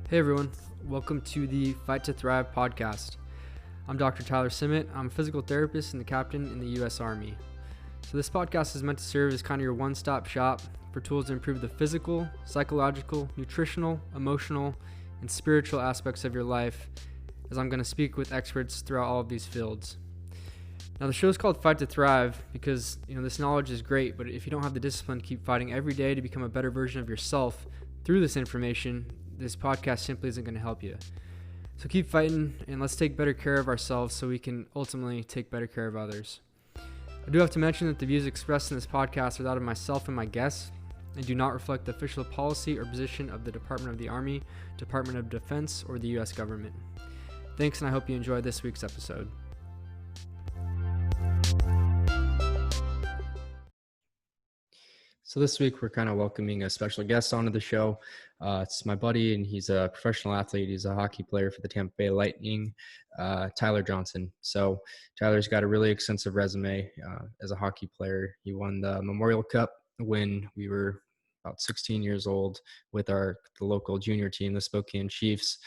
Hey everyone, welcome to the Fight to Thrive podcast. I'm Dr. Tyler Simmet. I'm a physical therapist and the captain in the U.S. Army. So this podcast is meant to serve as kind of your one-stop shop for tools to improve the physical, psychological, nutritional, emotional, and spiritual aspects of your life, as I'm going to speak with experts throughout all of these fields. Now the show is called Fight to Thrive because this knowledge is great, but if you don't have the discipline to keep fighting every day to become a better version of yourself through this information, this podcast simply isn't going to help you. So keep fighting and let's take better care of ourselves so we can ultimately take better care of others. I do have to mention that the views expressed in this podcast are that of myself and my guests and do not reflect the official policy or position of the Department of the Army, Department of Defense, or the U.S. government. Thanks, and I hope you enjoyed this week's episode. So this week we're kind of welcoming a special guest onto the show. It's my buddy, and he's a professional athlete. He's a hockey player for the Tampa Bay Lightning, Tyler Johnson. So Tyler's got a really extensive resume as a hockey player. He won the Memorial Cup when we were about 16 years old with the local junior team, the Spokane Chiefs.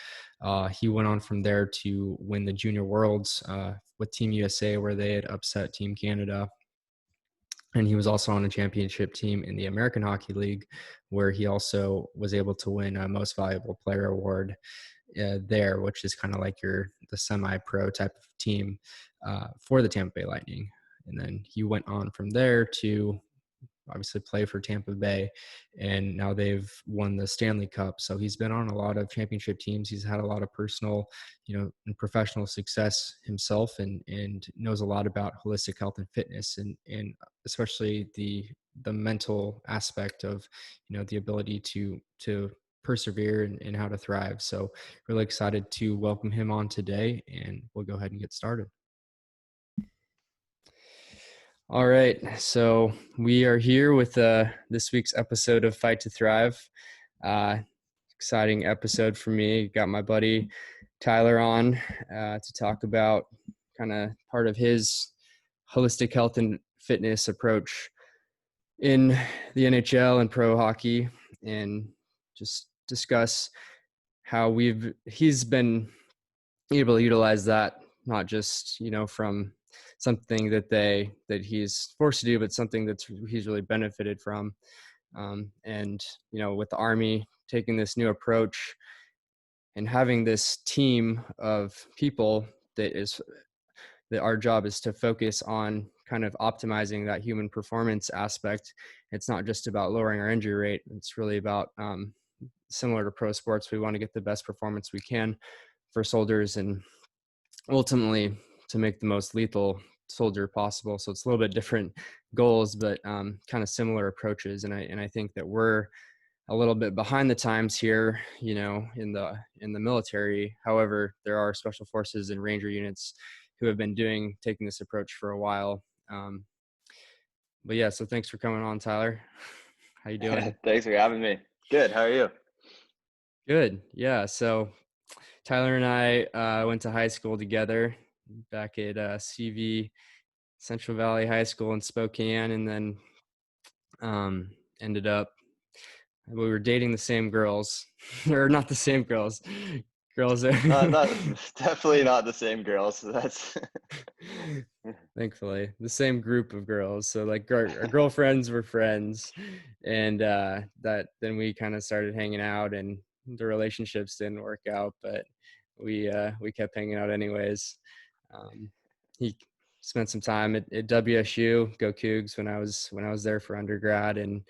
He went on from there to win the Junior Worlds with Team USA, where they had upset Team Canada. And he was also on a championship team in the American Hockey League, where he also was able to win a Most Valuable Player award there, which is kind of like the semi-pro type of team for the Tampa Bay Lightning. And then he went on from there to obviously play for Tampa Bay, and now they've won the Stanley Cup. So he's been on a lot of championship teams. He's had a lot of personal, and professional success himself, and knows a lot about holistic health and fitness, and especially the mental aspect of, the ability to persevere and how to thrive. So really excited to welcome him on today, and we'll go ahead and get started. All right, so we are here with this week's episode of Fight to Thrive. Exciting episode for me. Got my buddy Tyler on to talk about kind of part of his holistic health and fitness approach in the NHL and pro hockey, and just discuss how he's been able to utilize that, not just from something that he's forced to do, but something he's really benefited from. And with the Army taking this new approach and having this team of people that our job is to focus on kind of optimizing that human performance aspect. It's not just about lowering our injury rate. It's really about similar to pro sports. We want to get the best performance we can for soldiers, and ultimately to make the most lethal soldier possible. So it's a little bit different goals, but kind of similar approaches. And I think that we're a little bit behind the times here, in the military. However, there are special forces and ranger units who have been taking this approach for a while. But yeah, so thanks for coming on, Tyler. How you doing? Thanks for having me. Good. How are you? Good. Yeah. So Tyler and I went to high school together back at CV, Central Valley High School in Spokane, and then ended up, we were dating the same girls, or not the same girls. Girls are Not definitely not the same girls. That's thankfully the same group of girls. So like our girlfriends were friends, and then we kind of started hanging out, and the relationships didn't work out, but we kept hanging out anyways. He spent some time at WSU, go Cougs, when I was there for undergrad, and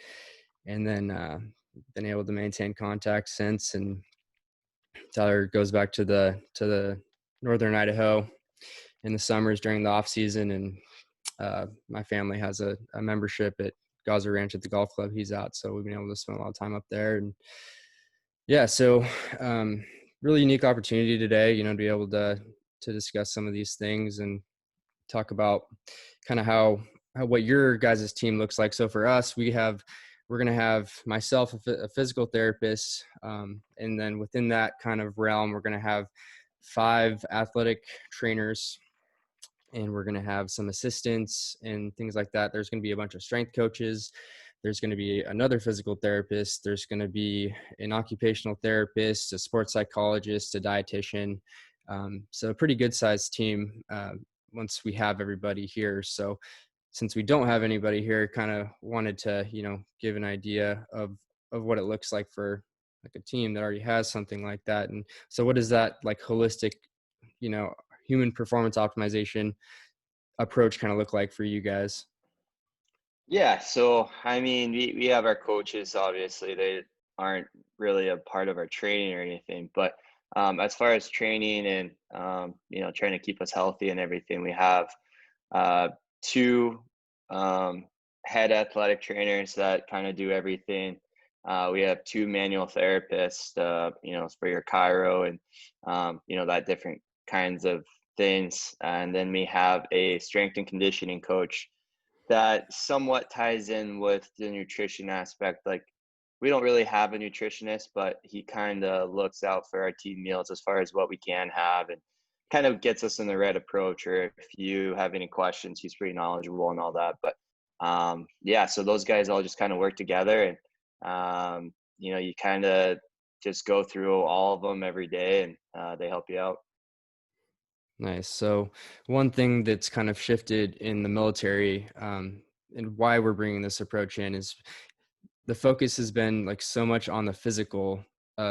then been able to maintain contact since. And Tyler goes back to the northern Idaho in the summers during the off season, and my family has a membership at Gaza Ranch at the golf club he's at, so we've been able to spend a lot of time up there. And yeah, so really unique opportunity today, to be able to discuss some of these things and talk about kind of how what your guys' team looks like. So for us, we're going to have myself, a physical therapist, and then within that kind of realm, we're going to have 5 athletic trainers, and we're going to have some assistants and things like that. There's going to be a bunch of strength coaches, there's going to be another physical therapist, there's going to be an occupational therapist, a sports psychologist, a dietitian. So a pretty good sized team once we have everybody here. So since we don't have anybody here, kind of wanted to, give an idea of what it looks like for like a team that already has something like that. And so what does that like holistic, you know, human performance optimization approach kind of look like for you guys? Yeah, so I mean, we have our coaches, obviously, they aren't really a part of our training or anything, but as far as training and trying to keep us healthy and everything, we have uh, two head athletic trainers that kind of do everything. We have two manual therapists, for your chiro and that different kinds of things, and then we have a strength and conditioning coach that somewhat ties in with the nutrition aspect. Like, we don't really have a nutritionist, but he kind of looks out for our team meals as far as what we can have and kind of gets us in the right approach. Or if you have any questions, he's pretty knowledgeable and all that. But yeah, so those guys all just kind of work together, and you kind of just go through all of them every day, and they help you out. Nice. So one thing that's kind of shifted in the military, and why we're bringing this approach in is the focus has been like so much on the physical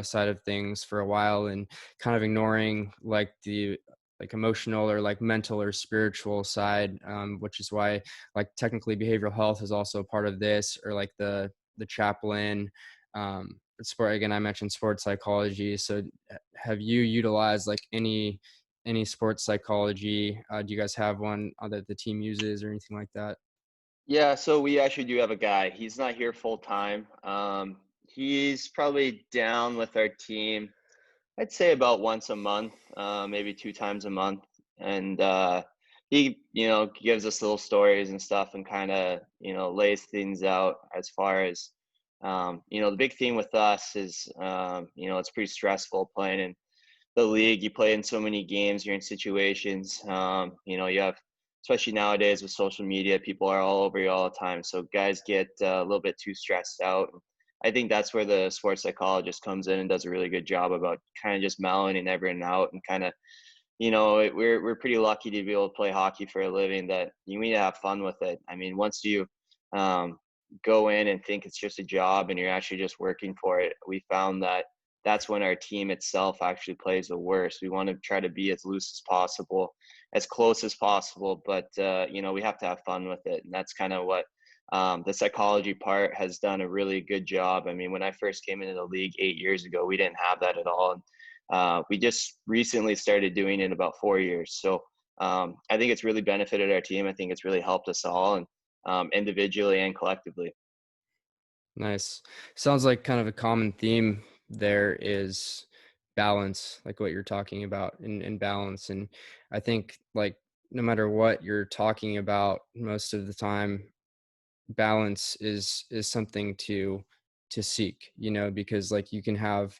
side of things for a while, and kind of ignoring like the like emotional or like mental or spiritual side, which is why like technically behavioral health is also a part of this, or like the chaplain, sport. Again, I mentioned sports psychology. So have you utilized like any sports psychology? Do you guys have one that the team uses or anything like that? Yeah, so we actually do have a guy. He's not here full time. He's probably down with our team, I'd say about once a month, maybe two times a month. And he, gives us little stories and stuff and kind of, lays things out as far as, the big thing with us is, it's pretty stressful playing in the league. You play in so many games, you're in situations, you have, especially nowadays with social media, people are all over you all the time. So guys get a little bit too stressed out. I think that's where the sports psychologist comes in and does a really good job about kind of just mellowing everyone out and kind of, we're pretty lucky to be able to play hockey for a living, that you need to have fun with it. I mean, once you um, go in and think it's just a job and you're actually just working for it, we found that that's when our team itself actually plays the worst. We want to try to be as loose as possible, as close as possible, but we have to have fun with it, and that's kind of what the psychology part has done a really good job. I mean, when I first came into the league 8 years ago, we didn't have that at all. And we just recently started doing it about 4 years. So I think it's really benefited our team. I think it's really helped us all, and individually and collectively. Nice. Sounds like kind of a common theme there is balance, like what you're talking about in balance. And I think like no matter what you're talking about, most of the time, balance is something to seek, because like you can have,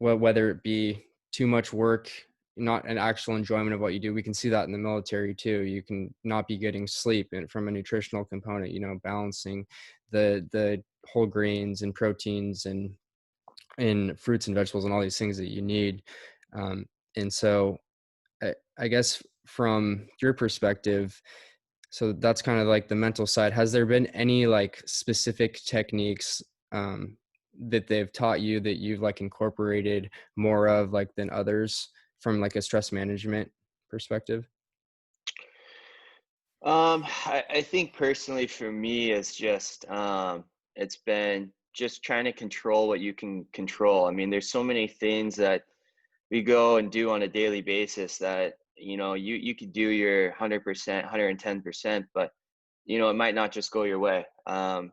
well, whether it be too much work, not an actual enjoyment of what you do. We can see that in the military too. You can not be getting sleep, and from a nutritional component, balancing the whole grains and proteins and fruits and vegetables and all these things that you need. And so I guess from your perspective, so that's kind of like the mental side. Has there been any like specific techniques that they've taught you that you've like incorporated more of like than others from like a stress management perspective? I think personally for me, it's been just trying to control what you can control. I mean, there's so many things that we go and do on a daily basis that you could do your 100%, 110%, but it might not just go your way.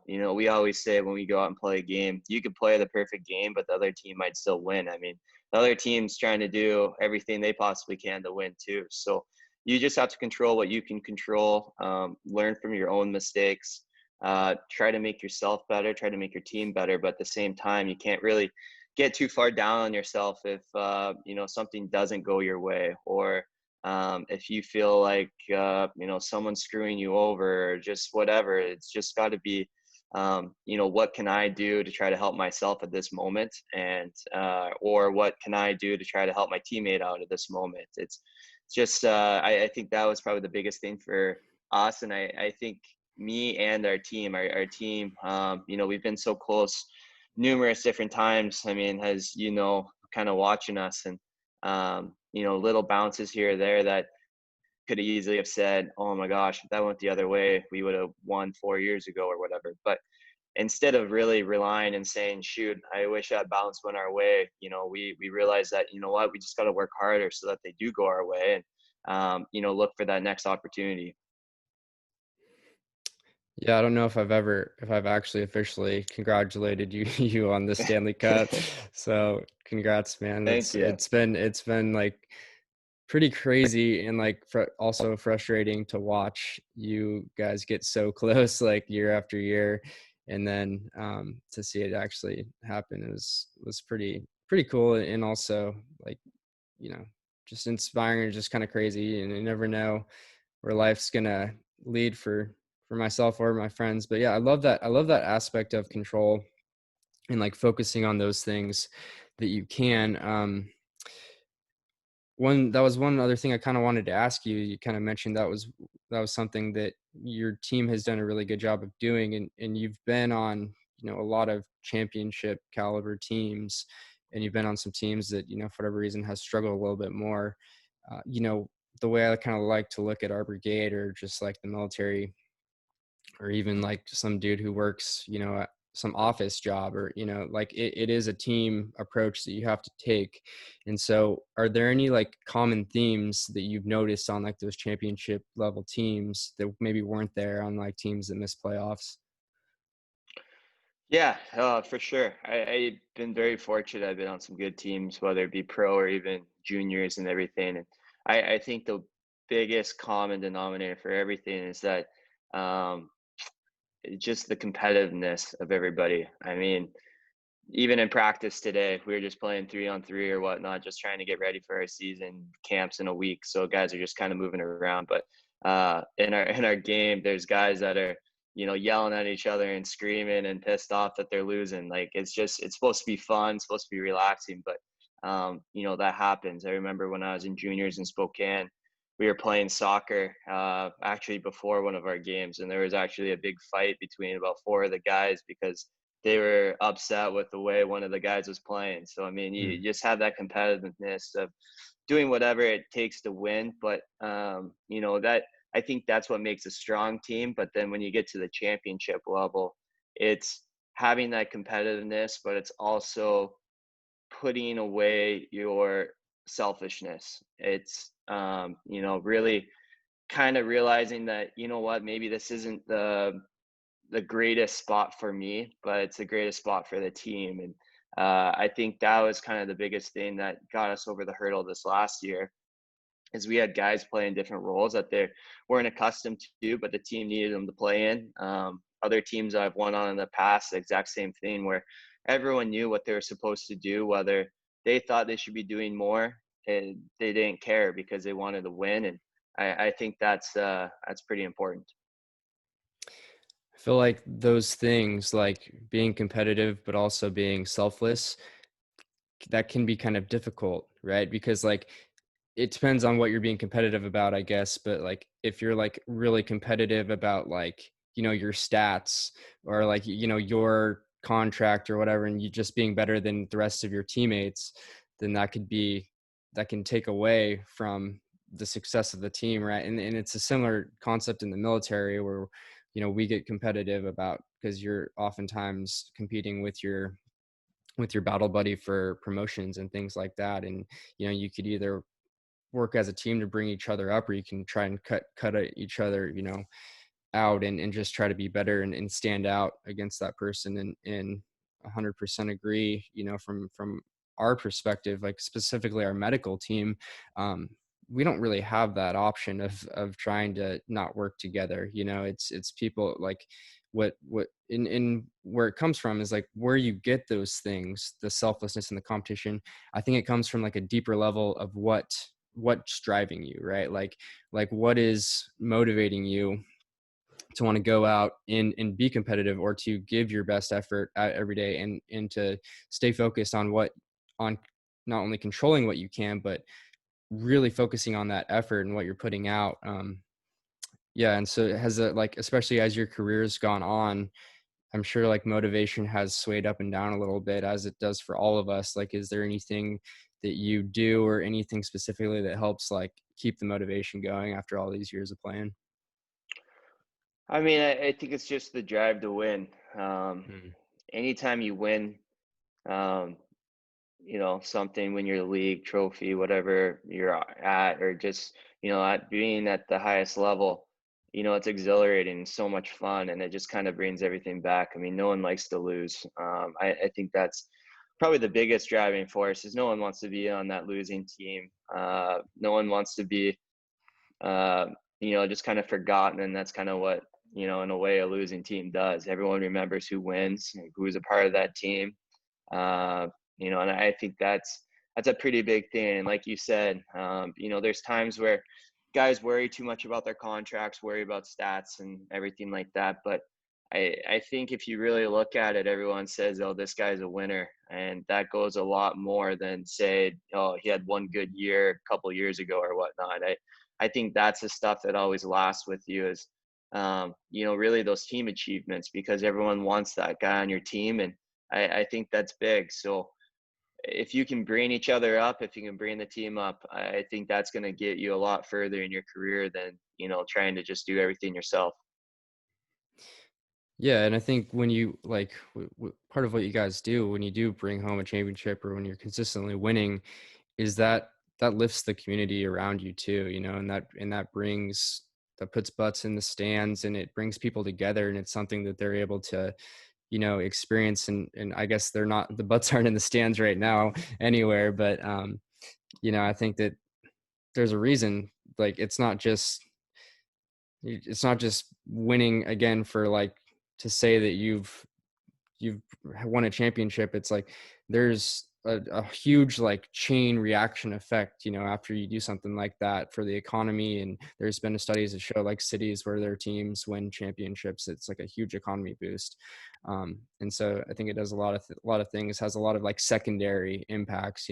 We always say when we go out and play a game, you could play the perfect game, but the other team might still win. I mean, the other team's trying to do everything they possibly can to win too. So you just have to control what you can control, learn from your own mistakes, try to make yourself better, try to make your team better. But at the same time, you can't really get too far down on yourself if, something doesn't go your way, or if you feel like someone's screwing you over or just whatever. It's just got to be what can I do to try to help myself at this moment, and or what can I do to try to help my teammate out at this moment. It's just I think that was probably the biggest thing for us, and I think me and our team, we've been so close numerous different times. I mean, as kind of watching us, and little bounces here or there that could easily have said, "Oh my gosh, if that went the other way, we would have won 4 years ago," or whatever. But instead of really relying and saying, "Shoot, I wish that bounce went our way," we realize that, what, we just got to work harder so that they do go our way, and look for that next opportunity. Yeah, I don't know if I've actually officially congratulated you you on the Stanley Cup. So congrats, man. Thank you. It's been like pretty crazy and like also frustrating to watch you guys get so close like year after year, and then to see it actually happen was pretty cool, and also like you know just inspiring and just kind of crazy, and you never know where life's gonna lead for myself or my friends. But yeah, I love that aspect of control and like focusing on those things that you can. One That was one other thing I kind of wanted to ask you. You kind of mentioned that was something that your team has done a really good job of doing, and you've been on a lot of championship caliber teams, and you've been on some teams that for whatever reason has struggled a little bit more. The way I kind of like to look at our brigade, or just like the military, or even like some dude who works at some office job, or like it is a team approach that you have to take. And so are there any like common themes that you've noticed on like those championship level teams that maybe weren't there on like teams that miss playoffs? Yeah, for sure. I've been very fortunate. I've been on some good teams, whether it be pro or even juniors and everything. And I think the biggest common denominator for everything is that um, just the competitiveness of everybody. I mean, even in practice today, we were just playing 3-on-3 or whatnot, just trying to get ready for our season camps in a week. So guys are just kind of moving around. But in our game, there's guys that are yelling at each other and screaming and pissed off that they're losing. Like it's supposed to be fun, it's supposed to be relaxing, but that happens. I remember when I was in juniors in Spokane, we were playing soccer actually before one of our games, and there was actually a big fight between about four of the guys because they were upset with the way one of the guys was playing. So I mean, you just have that competitiveness of doing whatever it takes to win. But that, I think that's what makes a strong team. But then when you get to the championship level, it's having that competitiveness, but it's also putting away your selfishness. It's really kind of realizing that, what, maybe this isn't the greatest spot for me, but it's the greatest spot for the team. And I think that was kind of the biggest thing that got us over the hurdle this last year, is we had guys playing different roles that they weren't accustomed to, but the team needed them to play in. Other teams I've won on in the past, the exact same thing, where everyone knew what they were supposed to do, whether they thought they should be doing more, and they didn't care because they wanted to win. And I think that's pretty important. I feel like those things, like being competitive but also being selfless, that can be kind of difficult, right? Because like it depends on what you're being competitive about, I guess. But like if you're like really competitive about like, your stats, or like, your contract or whatever, and you just being better than the rest of your teammates, then that can take away from the success of the team, right? And it's a similar concept in the military where, we get competitive about because you're oftentimes competing with your battle buddy for promotions and things like that. And you could either work as a team to bring each other up, or you can try and cut each other out, and just try to be better, and stand out against that person. And 100% agree, from our perspective, like specifically our medical team, um, we don't really have that option of trying to not work together. It's people like what in where it comes from is like where you get those things, the selflessness and the competition. I think it comes from like a deeper level of what's driving you, right? Like what is motivating you to want to go out and be competitive, or to give your best effort every day, and to stay focused on not only controlling what you can, but really focusing on that effort and what you're putting out. Yeah, and so it has a, like, especially as your career's gone on, I'm sure like motivation has swayed up and down a little bit, as it does for all of us. Like, is there anything that you do, or anything specifically that helps like keep the motivation going after all these years of playing? I mean, I think it's just the drive to win. Um, Mm. Anytime you win, um, something, win your league trophy, whatever you're at, or just, at being at the highest level, it's exhilarating and so much fun, and it just kind of brings everything back. I mean, no one likes to lose. I think that's probably the biggest driving force, is no one wants to be on that losing team. No one wants to be, uh, just kind of forgotten. And that's kind of what, in a way, a losing team does. Everyone remembers who wins, who is a part of that team. Uh, and I think that's a pretty big thing. And like you said, there's times where guys worry too much about their contracts, worry about stats and everything like that. But I think if you really look at it, everyone says, "Oh, this guy's a winner," and that goes a lot more than, say, "Oh, he had one good year a couple years ago," or whatnot. I think that's the stuff that always lasts with you, is really those team achievements, because everyone wants that guy on your team. And I think that's big. So if you can bring each other up, if you can bring the team up, I think that's going to get you a lot further in your career than, trying to just do everything yourself. Yeah, and I think when you like part of what you guys do when you do bring home a championship, or when you're consistently winning, is that that lifts the community around you too, that puts butts in the stands, and it brings people together, and it's something that they're able to, experience. And I guess they're not, the butts aren't in the stands right now anywhere, but I think that there's a reason. Like, it's not just winning again for, like, to say that you've won a championship. It's like there's a huge like chain reaction effect, after you do something like that, for the economy. And there's been studies that show, like, cities where their teams win championships, it's like a huge economy boost. And so I think it does a lot of things, has a lot of like secondary impacts,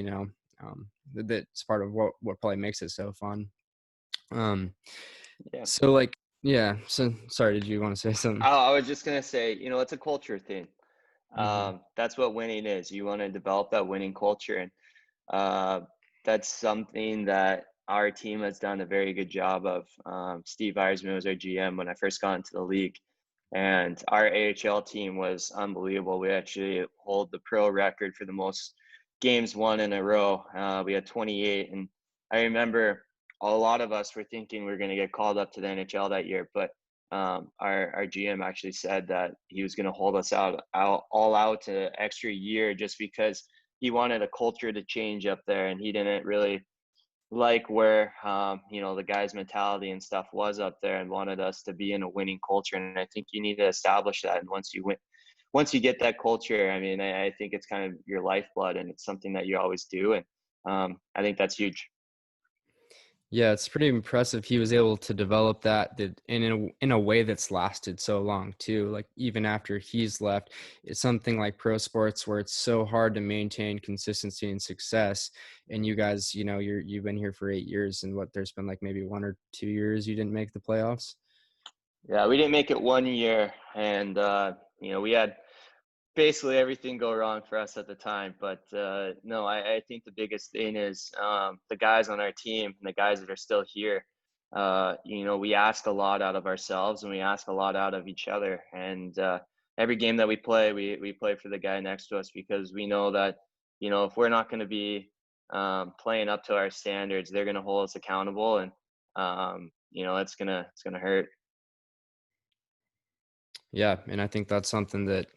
that's part of what probably makes it so fun. um Yeah. so like, yeah, so sorry, did you want to say something? I was just going to say, it's a culture thing. Hmm. That's what winning is. You want to develop that winning culture. And uh, that's something that our team has done a very good job of. Steve Eisman was our GM when I first got into the league, and our AHL team was unbelievable. We actually hold the pro record for the most games won in a row. We had 28, and I remember a lot of us were thinking we were going to get called up to the NHL that year, but our GM actually said that he was going to hold us all out to extra year, just because he wanted a culture to change up there, and he didn't really like where the guys' mentality and stuff was up there, and wanted us to be in a winning culture. And I think you need to establish that. And once you get that culture, I mean, I think it's kind of your lifeblood, and it's something that you always do. And I think that's huge. Yeah, it's pretty impressive he was able to develop that in a way that's lasted so long too. Like, even after he's left, it's something like pro sports, where it's so hard to maintain consistency and success. And you guys, you've been here for 8 years, and what, there's been like maybe 1 or 2 years you didn't make the playoffs. Yeah, we didn't make it one year, and we had basically everything go wrong for us at the time. But no, I think the biggest thing is the guys on our team and the guys that are still here. We ask a lot out of ourselves, and we ask a lot out of each other. And every game that we play, we play for the guy next to us, because we know that, if we're not going to be playing up to our standards, they're going to hold us accountable. And it's gonna hurt. Yeah, and I think that's something that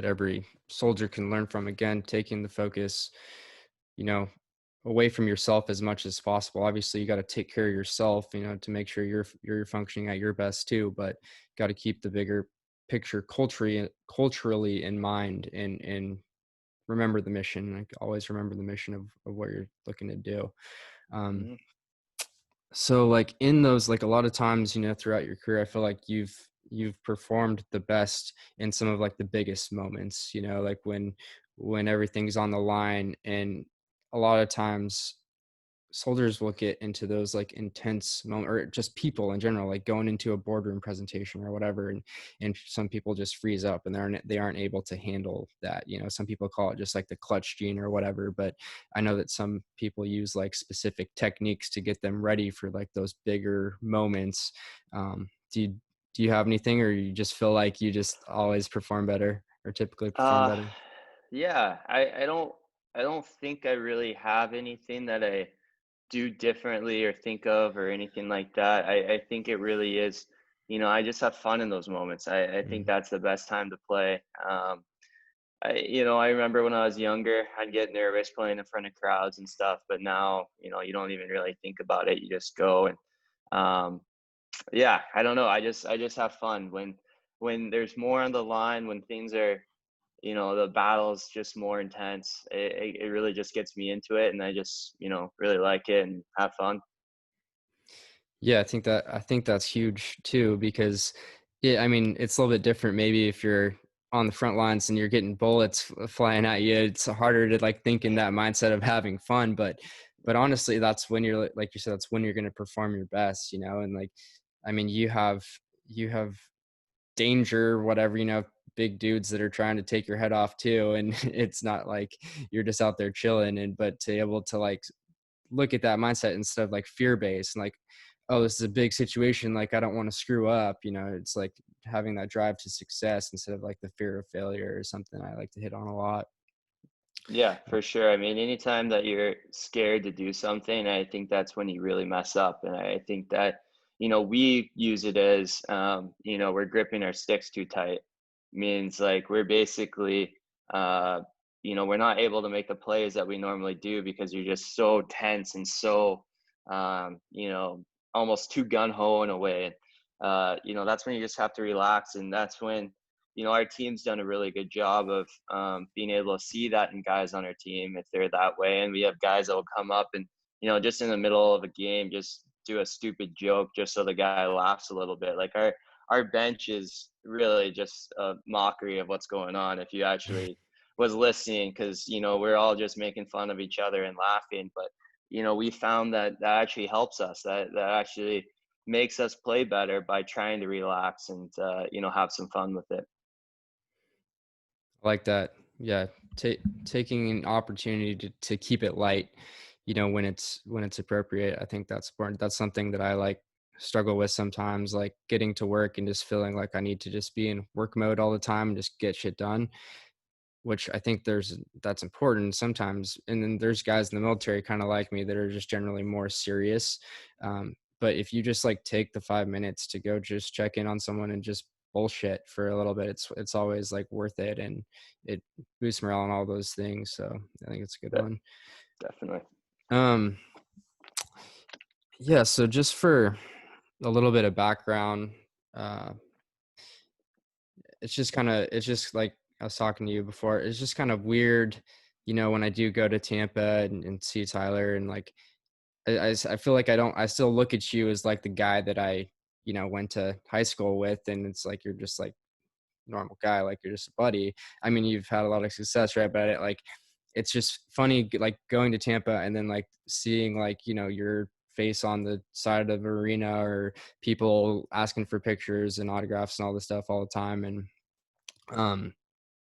every soldier can learn from. Again, taking the focus, you know, away from yourself as much as possible. Obviously, you got to take care of yourself, to make sure you're functioning at your best too. But got to keep the bigger picture culturally in mind, and remember the mission. Like, always remember the mission of what you're looking to do. Um, Mhm. so like, in those, like, a lot of times, throughout your career, I feel like you've performed the best in some of like the biggest moments, like when everything's on the line. And a lot of times soldiers will get into those like intense moment, or just people in general, like going into a boardroom presentation or whatever, and some people just freeze up and they aren't able to handle that. Some people call it just like the clutch gene or whatever, but I know that some people use like specific techniques to get them ready for like those bigger moments. Do you have anything, or you just feel like you just always perform better or typically perform Uh, better? yeah, I don't think I really have anything that I do differently or think of or anything like that. I think it really is, I just have fun in those moments. I think Mm. that's the best time to play. I remember when I was younger, I'd get nervous playing in front of crowds and stuff, but now, you don't even really think about it. You just go and, um, yeah, I don't know. I just have fun when there's more on the line, when things are, the battle's just more intense. It really just gets me into it, and I just, really like it and have fun. Yeah, I think that's huge too, because yeah, I mean, it's a little bit different maybe if you're on the front lines and you're getting bullets flying at you. It's harder to like think in that mindset of having fun, but honestly, that's when you're like you said, that's when you're going to perform your best, and like I mean, you have danger, whatever, big dudes that are trying to take your head off too, and it's not like you're just out there chilling. And but to be able to like look at that mindset instead of like fear based and like, oh, this is a big situation, like I don't want to screw up. It's like having that drive to success instead of like the fear of failure is something I like to hit on a lot. Yeah, for sure. I mean, anytime that you're scared to do something, I think that's when you really mess up. And I think that, we use it as, we're gripping our sticks too tight. Means like we're basically, we're not able to make the plays that we normally do because you're just so tense and so, almost too gun ho in a way. That's when you just have to relax. And that's when, our team's done a really good job of being able to see that in guys on our team if they're that way. And we have guys that will come up and, just in the middle of a game, just do a stupid joke just so the guy laughs a little bit. Like our bench is really just a mockery of what's going on if you actually was listening, because, we're all just making fun of each other and laughing. But, we found that that actually helps us, that actually makes us play better by trying to relax and, have some fun with it. I like that. Yeah, taking an opportunity to keep it light, when it's appropriate. I think that's important. That's something that I like struggle with sometimes, like getting to work and just feeling like I need to just be in work mode all the time and just get shit done, which I think that's important sometimes. And then there's guys in the military kind of like me that are just generally more serious. But if you just like take the 5 minutes to go just check in on someone and just bullshit for a little bit, it's always like worth it, and it boosts morale and all those things. So I think it's a good Yeah, one. definitely. Um, yeah. So just for a little bit of background, uh, it's just like I was talking to you before. It's just kind of weird, when I do go to Tampa and see Tyler, and like I feel like I still look at you as like the guy that I went to high school with, and it's like you're just like normal guy, like you're just a buddy. I mean, you've had a lot of success, right? But it's just funny, like going to Tampa and then like seeing like your face on the side of the arena, or people asking for pictures and autographs and all this stuff all the time. And um,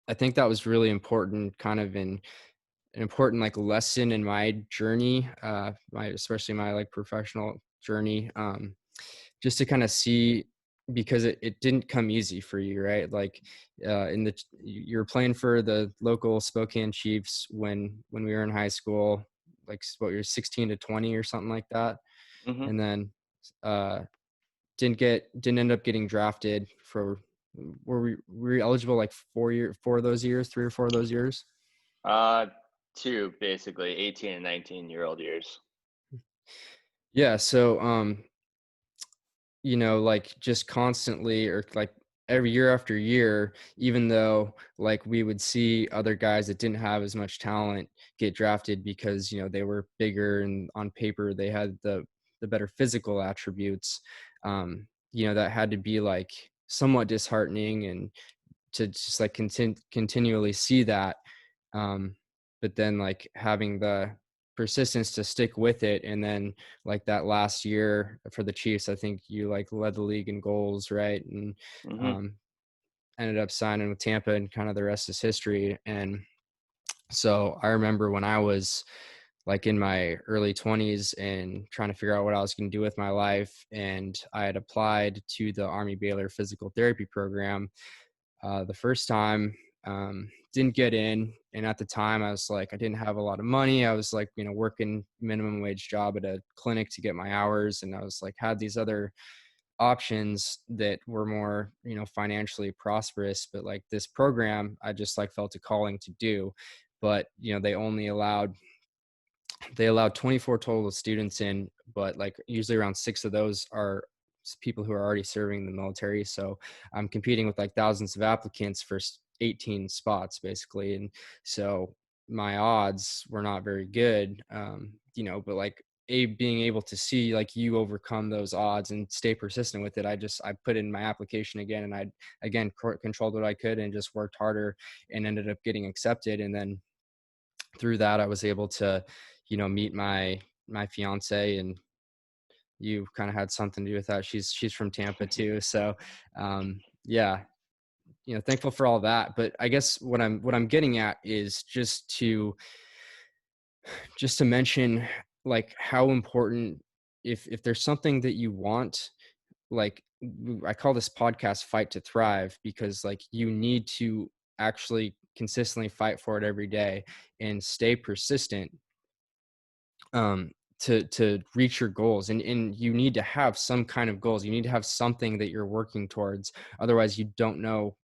I think that was really important, kind of in an important like lesson in my journey, my especially my like professional journey, just to kind of see, because it didn't come easy for you, right? Like you're playing for the local Spokane Chiefs when we were in high school, like what you're 16 to 20 or something like that, Hmm. and then uh, didn't end up getting drafted for. Were we eligible like 4 of those years, 3 or 4 of those years? Uh, Two, basically, 18 and 19-year-old years. Yeah, so like just constantly, or like every year after year, even though like we would see other guys that didn't have as much talent get drafted because they were bigger and on paper they had the better physical attributes, that had to be like somewhat disheartening, and to just like continually see that. Um, but then like having the persistence to stick with it, and then like that last year for the Chiefs, I think you like led the league in goals, right? And Hmm. um, ended up signing with Tampa, and kind of the rest is history. And so I remember when I was like in my early 20s and trying to figure out what I was going to do with my life, and I had applied to the Army Baylor physical therapy program the first time. Didn't get in, and at the time I was like, I didn't have a lot of money. I was like, working minimum wage job at a clinic to get my hours, and I was like, had these other options that were more, financially prosperous. But like this program, I just like felt a calling to do. But they allowed 24 total students in, but like usually around 6 of those are people who are already serving the military. So I'm competing with like thousands of applicants for 18 spots basically. And so my odds were not very good. But like being able to see like you overcome those odds and stay persistent with it. I put in my application again, and I again controlled what I could and just worked harder, and ended up getting accepted. And then through that, I was able to, meet my fiance, and you kind of had something to do with that. She's from Tampa too. So yeah, thankful for all that. But I guess what I'm getting at is just to mention like how important, if there's something that you want, like I call this podcast Fight to Thrive, because like you need to actually consistently fight for it every day and stay persistent, um, to reach your goals. And you need to have some kind of goals. You need to have something that you're working towards. Otherwise, you don't know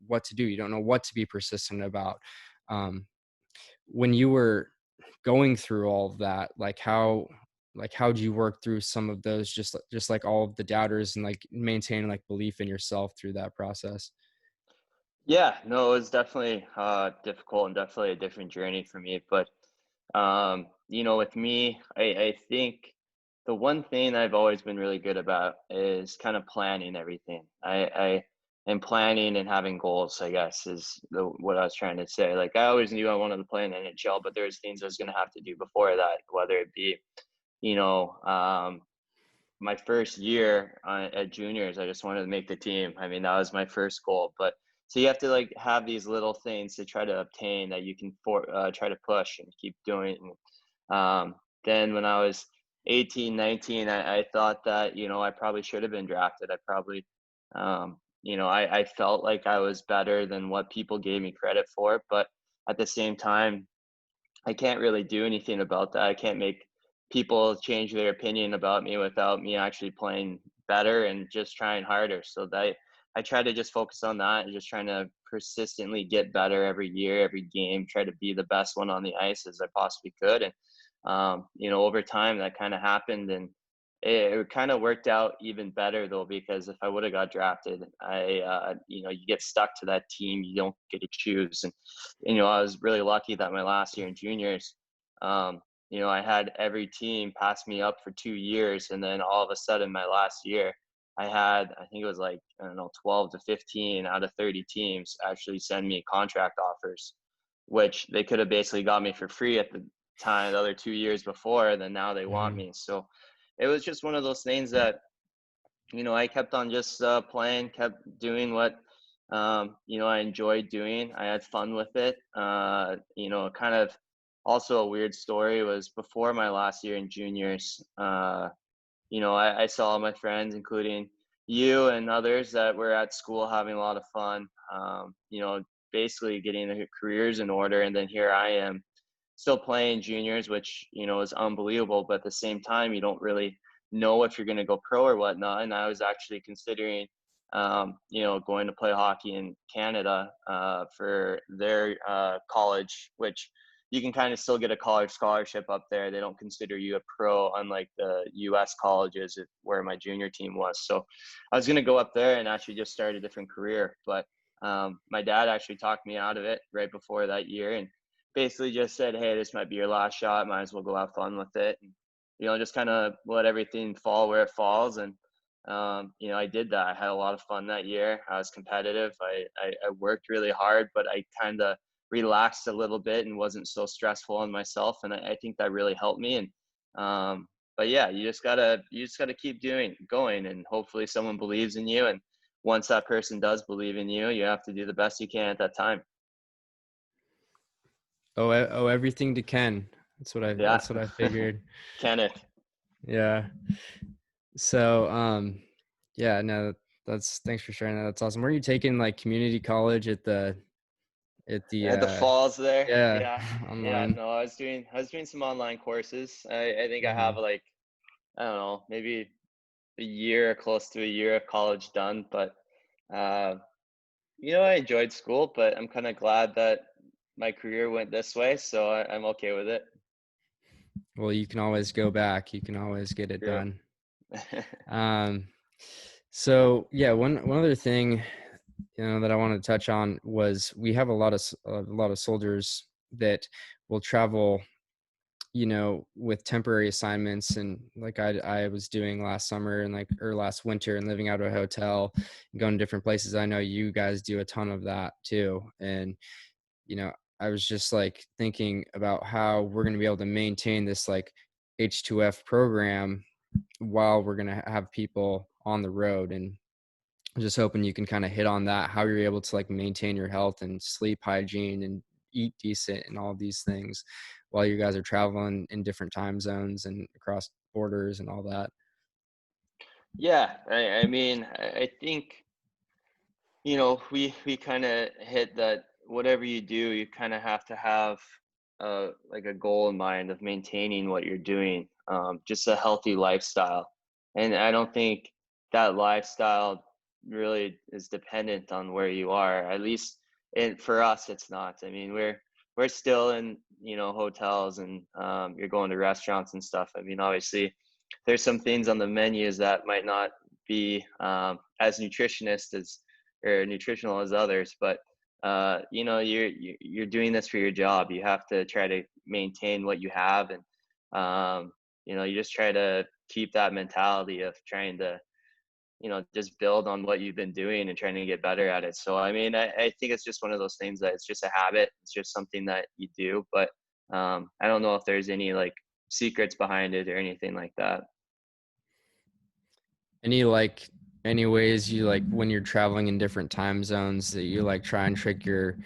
what to do. You don't know what to be persistent about. When you were going through all of that, how'd you work through some of those, just like all of the doubters, and like maintaining like belief in yourself through that process? Yeah, no, it was definitely difficult and definitely a different journey for me. But with me, I think the one thing I've always been really good about is kind of planning everything. I am planning and having goals, I guess, is what I was trying to say. Like I always knew I wanted to play in the NHL, but there's things I was going to have to do before that, whether it be, you know, um, my first year at juniors, I just wanted to make the team. I mean, that was my first goal. But so you have to like have these little things to try to obtain that you can try to push and keep doing. And then when I was 18, 19, I thought that, I probably should have been drafted. I probably, I felt like I was better than what people gave me credit for. But at the same time, I can't really do anything about that. I can't make people change their opinion about me without me actually playing better and just trying harder. So that I try to just focus on that and just trying to persistently get better every year, every game, try to be the best one on the ice as I possibly could. And over time that kind of happened, and it kind of worked out even better though, because if I would have got drafted, you get stuck to that team, you don't get to choose. And I was really lucky that my last year in juniors, I had every team pass me up for 2 years, and then all of a sudden, my last year, I think it was like, I don't know, 12 to 15 out of 30 teams actually send me contract offers, which they could have basically got me for free at the time, the other 2 years before. Then now they want Mhm. me. So it was just one of those things that I kept on just playing, kept doing what I enjoyed doing. I had fun with it. Kind of also a weird story was before my last year in juniors. I saw my friends, including you and others, that were at school having a lot of fun. Basically getting their careers in order, and then here I am still playing juniors, which is unbelievable. But at the same time, you don't really know if you're going to go pro or whatnot. And I was actually considering, going to play hockey in Canada for their college, which you can kind of still get a college scholarship up there. They don't consider you a pro, unlike the U.S. colleges where my junior team was. So I was going to go up there and actually just start a different career, but my dad actually talked me out of it right before that year, and basically just said, "Hey, this might be your last shot. Might as well go have fun with it." And, just kind of let everything fall where it falls. And I did that. I had a lot of fun that year. I was competitive. I worked really hard, but I kind of relaxed a little bit and wasn't so stressful on myself. And I think that really helped me. And but yeah, you just gotta keep going, and hopefully someone believes in you. And once that person does believe in you, you have to do the best you can at that time. Oh, everything to Ken. Yeah, That's what I figured. Kenneth. Yeah. So, yeah, no, that's thanks for sharing that. That's awesome. Were you taking like community college at the At the falls there. yeah, Yeah. Yeah. online? No, I was doing some online courses. I think I have Mhm. like, I don't know, maybe a year, close to a year of college done. But uh, I enjoyed school, but I'm kind of glad that my career went this way, so I'm okay with it. Well, you can always go back. You can always get it True. done. Um, so yeah, one other thing, that I wanted to touch on was we have a lot of soldiers that will travel, with temporary assignments, and like I was doing last summer and or last winter, and living out of a hotel and going to different places. I know you guys do a ton of that too. And, you know, I was just like thinking about how we're going to be able to maintain this like H2F program while we're going to have people on the road. And I'm just hoping you can kind of hit on that, how you're able to like maintain your health and sleep hygiene and eat decent and all these things while you guys are traveling in different time zones and across borders and all that. Yeah, I mean, I think we kind of hit that whatever you do, you kind of have to have like a goal in mind of maintaining what you're doing, just a healthy lifestyle. And I don't think that lifestyle really is dependent on where you are. At least, and for us, it's not. I mean, we're still in hotels, and you're going to restaurants and stuff. I mean, obviously, there's some things on the menus that might not be as nutritionist as or nutritional as others, but you're doing this for your job. You have to try to maintain what you have, and you just try to keep that mentality of trying to just build on what you've been doing and trying to get better at it. So I mean, I think it's just one of those things that it's just a habit. It's just something that you do, but I don't know if there's any like secrets behind it or anything like that. Any like any ways you like when you're traveling in different time zones that you like try and trick your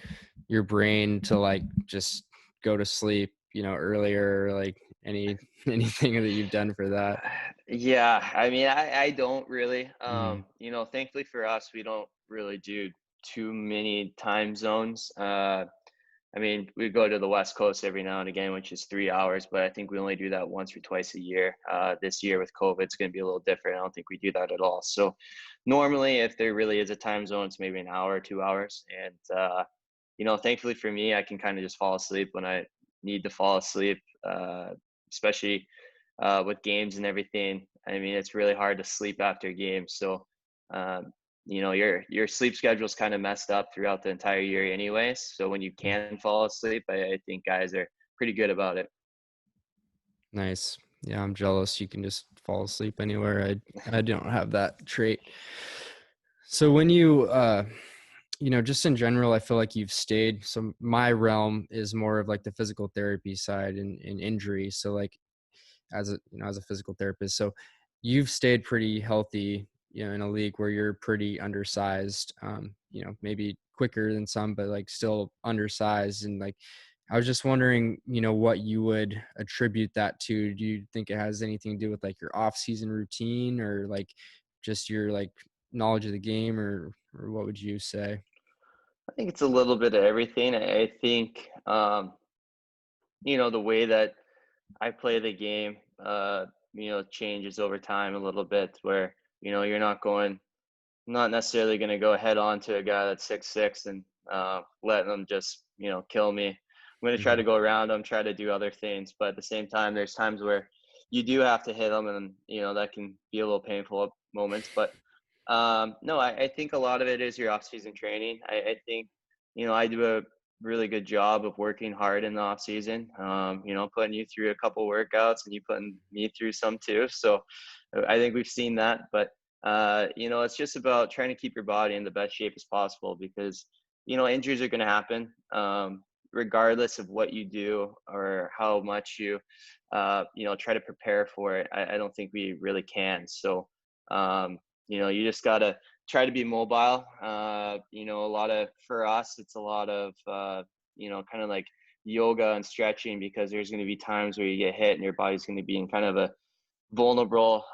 brain to like just go to sleep, earlier, like any anything that you've done for that? Yeah, I mean, I don't really. Mhm. Thankfully for us, we don't really do too many time zones. I mean, we go to the West Coast every now and again, which is 3 hours, but I think we only do that once or twice a year. This year with COVID, it's going to be a little different. I don't think we do that at all. So normally, if there really is a time zone, it's maybe an hour or 2 hours. And, thankfully for me, I can kind of just fall asleep when I need to fall asleep, especially with games and everything. I mean, it's really hard to sleep after games. So, um, your sleep schedule is kind of messed up throughout the entire year anyways. So when you can fall asleep, I think guys are pretty good about it. Nice. Yeah, I'm jealous. You can just fall asleep anywhere. I don't have that trait. So when just in general, I feel like you've stayed. So my realm is more of like the physical therapy side and injury. So like as a physical therapist, so you've stayed pretty healthy, in a league where you're pretty undersized, maybe quicker than some, but like still undersized. And like, I was just wondering, what you would attribute that to. Do you think it has anything to do with like your off season routine, or like just your like knowledge of the game, or what would you say? I think it's a little bit of everything. I think, the way that I play the game, changes over time a little bit where, you're not necessarily going to go head on to a guy that's 6'6" and let them just kill me. I'm going to try to Mhm. go around them, try to do other things, but at the same time, there's times where you do have to hit them, and that can be a little painful at moments. But no, I think a lot of it is your off-season training. I think I do a really good job of working hard in the off season. Putting you through a couple workouts and you putting me through some too. So I think we've seen that, but It's just about trying to keep your body in the best shape as possible because, injuries are going to happen, regardless of what you do or how much you, try to prepare for it. I don't think we really can. So, you just got to try to be mobile. For us, it's a lot of, kind of like yoga and stretching because there's going to be times where you get hit and your body's going to be in kind of a vulnerable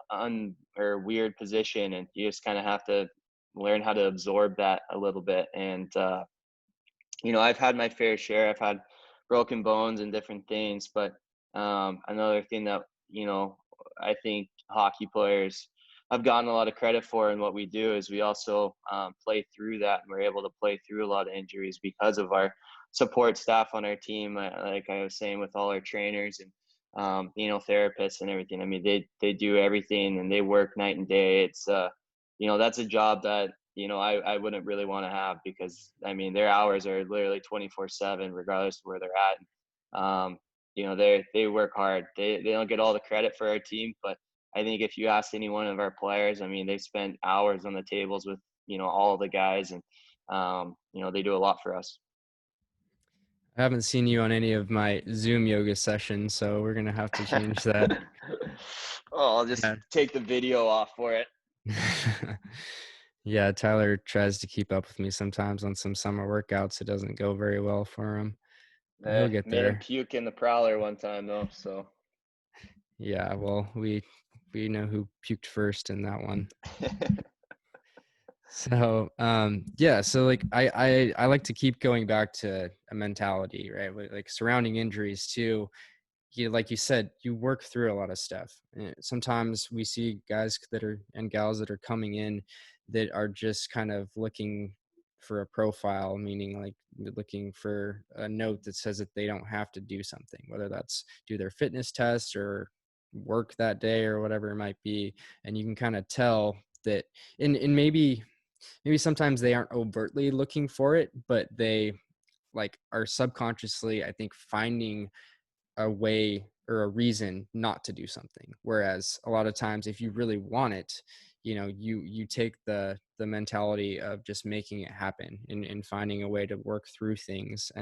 or weird position, and you just kind of have to learn how to absorb that a little bit. And I've had my fair share. I've had broken bones and different things, but another thing that I think hockey players have gotten a lot of credit for in what we do is we also play through that, and we're able to play through a lot of injuries because of our support staff on our team. Like I was saying, with all our trainers and therapists and everything. I mean, they do everything and they work night and day. It's that's a job that I wouldn't really want to have because I mean their hours are literally 24/7 regardless of where they're at. They work hard. They don't get all the credit for our team, but I think if you ask any one of our players, I mean they spend hours on the tables with all the guys, and they do a lot for us. I haven't seen you on any of my Zoom yoga sessions, so we're gonna have to change that. Oh, I'll just Yeah. take the video off for it. Yeah, Tyler tries to keep up with me sometimes on some summer workouts. It doesn't go very well for him, but he'll get Made him there. puke in the prowler one time though, so. Yeah, well, we know who puked first in that one. So, yeah, so like I like to keep going back to a mentality, right? Like surrounding injuries too. Like you said, you work through a lot of stuff. Sometimes we see guys that are and gals that are coming in that are just kind of looking for a profile, meaning like looking for a note that says that they don't have to do something, whether that's do their fitness test or work that day or whatever it might be. And you can kind of tell that, and maybe sometimes they aren't overtly looking for it, but they like are subconsciously, I think, finding a way or a reason not to do something. Whereas a lot of times if you really want it, you take the mentality of just making it happen and finding a way to work through things.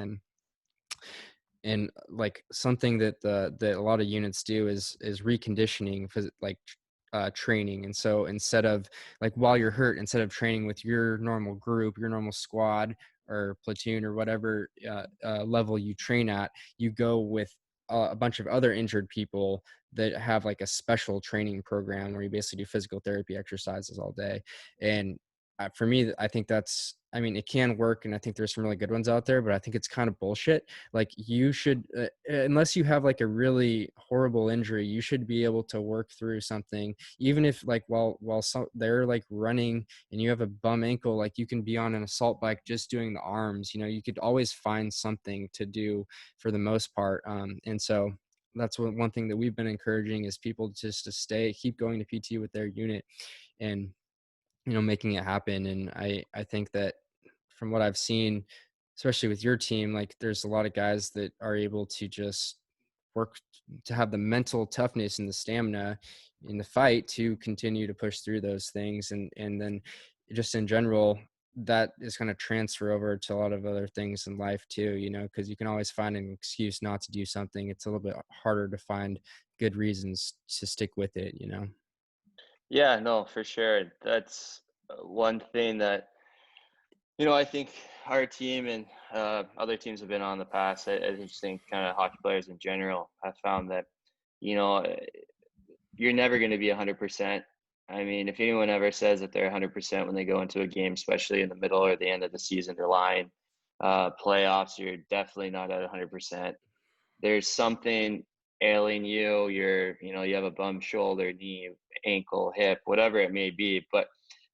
And like something that a lot of units do is reconditioning for like training. And so instead of like while you're hurt, instead of training with your normal group, your normal squad or platoon or whatever level you train at, you go with a bunch of other injured people that have like a special training program where you basically do physical therapy exercises all day. And for me, I think that's, I mean, it can work, and I think there's some really good ones out there, but I think it's kind of bullshit. Like you should, unless you have like a really horrible injury, you should be able to work through something, even if like they're like running and you have a bum ankle, like you can be on an assault bike just doing the arms. You could always find something to do for the most part. And so that's one thing that we've been encouraging is people just to keep going to PT with their unit and making it happen. And I think that from what I've seen, especially with your team, like there's a lot of guys that are able to just work to have the mental toughness and the stamina in the fight to continue to push through those things. And then just in general, that is going to transfer over to a lot of other things in life too, because you can always find an excuse not to do something. It's a little bit harder to find good reasons to stick with it. Yeah, no, for sure. That's one thing that, I think our team and other teams have been on in the past. I just think kind of hockey players in general have found that, you know, you're never going to be 100%. I mean, if anyone ever says that they're 100% when they go into a game, especially in the middle or the end of the season, they're lying. Playoffs, you're definitely not at 100%. There's something ailing you. You have a bum shoulder, knee, ankle, hip, whatever it may be, but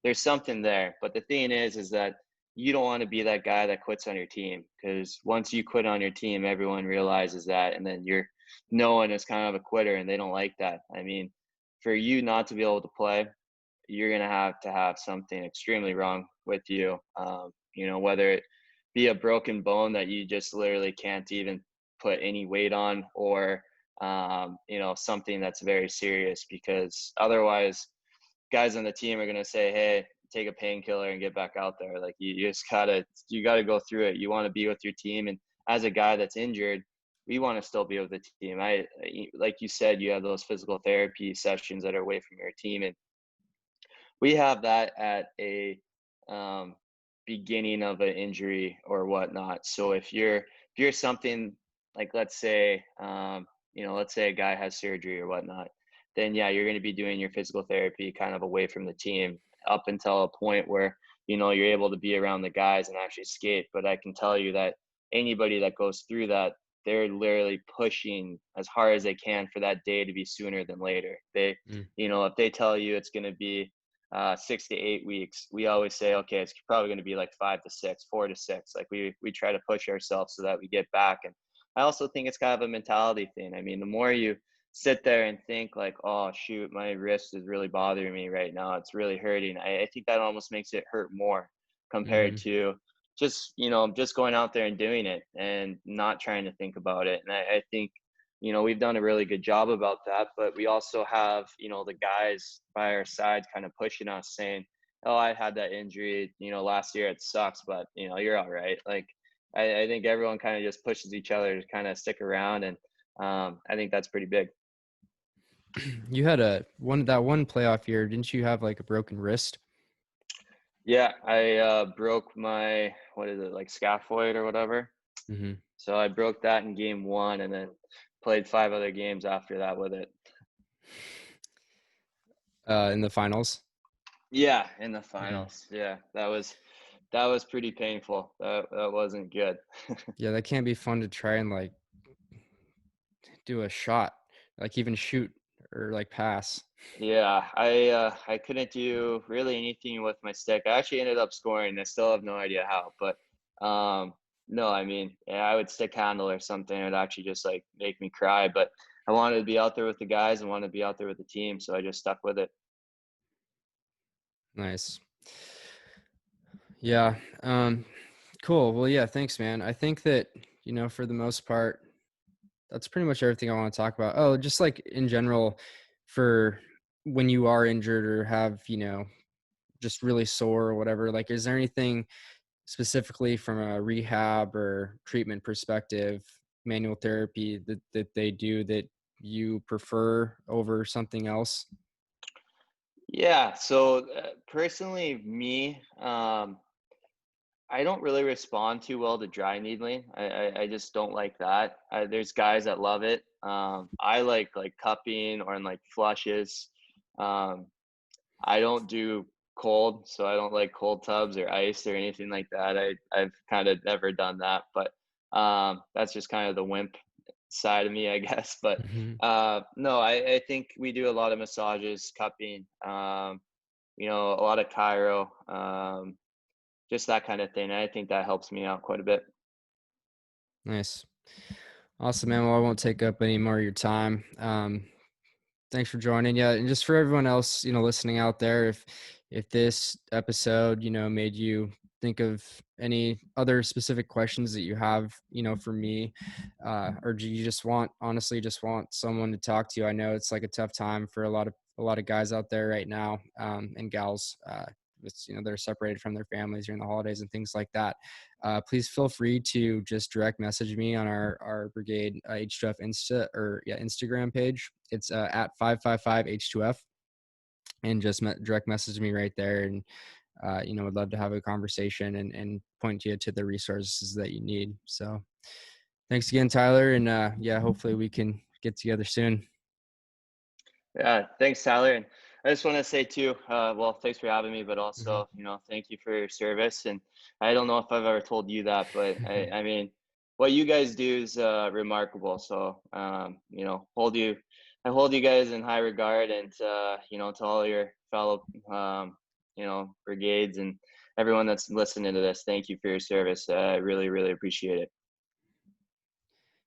there's something there. But the thing is that you don't want to be that guy that quits on your team, because once you quit on your team, everyone realizes that, and then you're known as kind of a quitter, and they don't like that. I mean, for you not to be able to play, you're going to have something extremely wrong with you. Whether it be a broken bone that you just literally can't even put any weight on, or something that's very serious, because otherwise guys on the team are gonna say, "Hey, take a painkiller and get back out there." Like you just gotta go through it. You want to be with your team, and as a guy that's injured, we want to still be with the team. Like you said, you have those physical therapy sessions that are away from your team, and we have that at a um, beginning of an injury or whatnot. So if you're something like, let's say let's say a guy has surgery or whatnot, then yeah, you're going to be doing your physical therapy kind of away from the team up until a point where you're able to be around the guys and actually skate. But I can tell you that anybody that goes through that, they're literally pushing as hard as they can for that day to be sooner than later. Mm. If they tell you it's going to be 6 to 8 weeks, we always say, okay, it's probably going to be like 5 to 6, 4 to 6. Like we try to push ourselves so that we get back. And I also think it's kind of a mentality thing. I mean, the more you sit there and think like, oh shoot, my wrist is really bothering me right now, it's really hurting. I think that almost makes it hurt more compared Mm-hmm. to just going out there and doing it and not trying to think about it. And I think we've done a really good job about that, but we also have, the guys by our side kind of pushing us saying, oh, I had that injury, last year, it sucks, but you're all right. Like, I think everyone kind of just pushes each other to kind of stick around. And I think that's pretty big. You had that one playoff year, didn't you have like a broken wrist? Yeah. I broke my, what is it, like scaphoid or whatever. Mm-hmm. So I broke that in game one and then played 5 other games after that with it. In the finals. Yeah, in the Mm-hmm. finals. Yeah, that was pretty painful. That wasn't good. Yeah, that can't be fun to try and like do a shot, like even shoot or like pass. Yeah, I couldn't do really anything with my stick. I actually ended up scoring. I still have no idea how, but no, I mean, yeah, I would stick handle or something. It would actually just like make me cry. But I wanted to be out there with the guys and wanted to be out there with the team, so I just stuck with it. Nice. Yeah. Cool. Well, yeah, thanks, man. I think that, for the most part, that's pretty much everything I want to talk about. Oh, just like in general, for when you are injured or have, just really sore or whatever, like, is there anything specifically from a rehab or treatment perspective, manual therapy that they do that you prefer over something else? Yeah. So personally, me, I don't really respond too well to dry needling. I just don't like that. There's guys that love it. I like cupping or in like flushes. Um, I don't do cold, so I don't like cold tubs or ice or anything like that. I've kind of never done that, but that's just kind of the wimp side of me, I guess. But Mm-hmm. no, I think we do a lot of massages, cupping, a lot of chiro. Just that kind of thing. I think that helps me out quite a bit. Nice. Awesome, man. Well, I won't take up any more of your time. Thanks for joining. Yeah, and just for everyone else, listening out there, if this episode, made you think of any other specific questions that you have, for me, or do you just honestly just want someone to talk to? I know it's like a tough time for a lot of guys out there right now, and gals. It's, they're separated from their families during the holidays and things like that. Please feel free to just direct message me on our brigade H2F Instagram page. It's at 555 H2F, and just direct message me right there. And would love to have a conversation and point you to the resources that you need. So thanks again, Tyler, and yeah, hopefully we can get together soon. Yeah, thanks, Tyler. And I just want to say too, well, thanks for having me, but Mm-hmm. also, thank you for your service. And I don't know if I've ever told you that, but I mean, what you guys do is remarkable. So, I hold you guys in high regard, and to all your fellow, brigades and everyone that's listening to this, thank you for your service. I really, really appreciate it.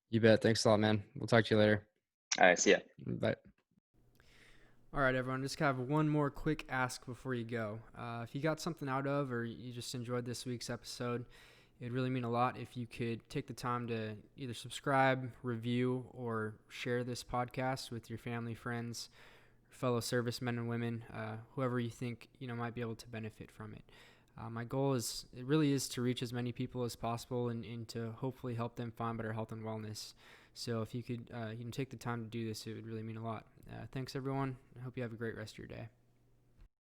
You bet. Thanks a lot, man. We'll talk to you later. All right, see ya. Bye. All right, everyone, just have one more quick ask before you go. If you got something out of or you just enjoyed this week's episode, it'd really mean a lot if you could take the time to either subscribe, review, or share this podcast with your family, friends, fellow servicemen and women, whoever you think might be able to benefit from it. My goal it really is to reach as many people as possible and to hopefully help them find better health and wellness. So if you could take the time to do this, it would really mean a lot. Thanks everyone. I hope you have a great rest of your day.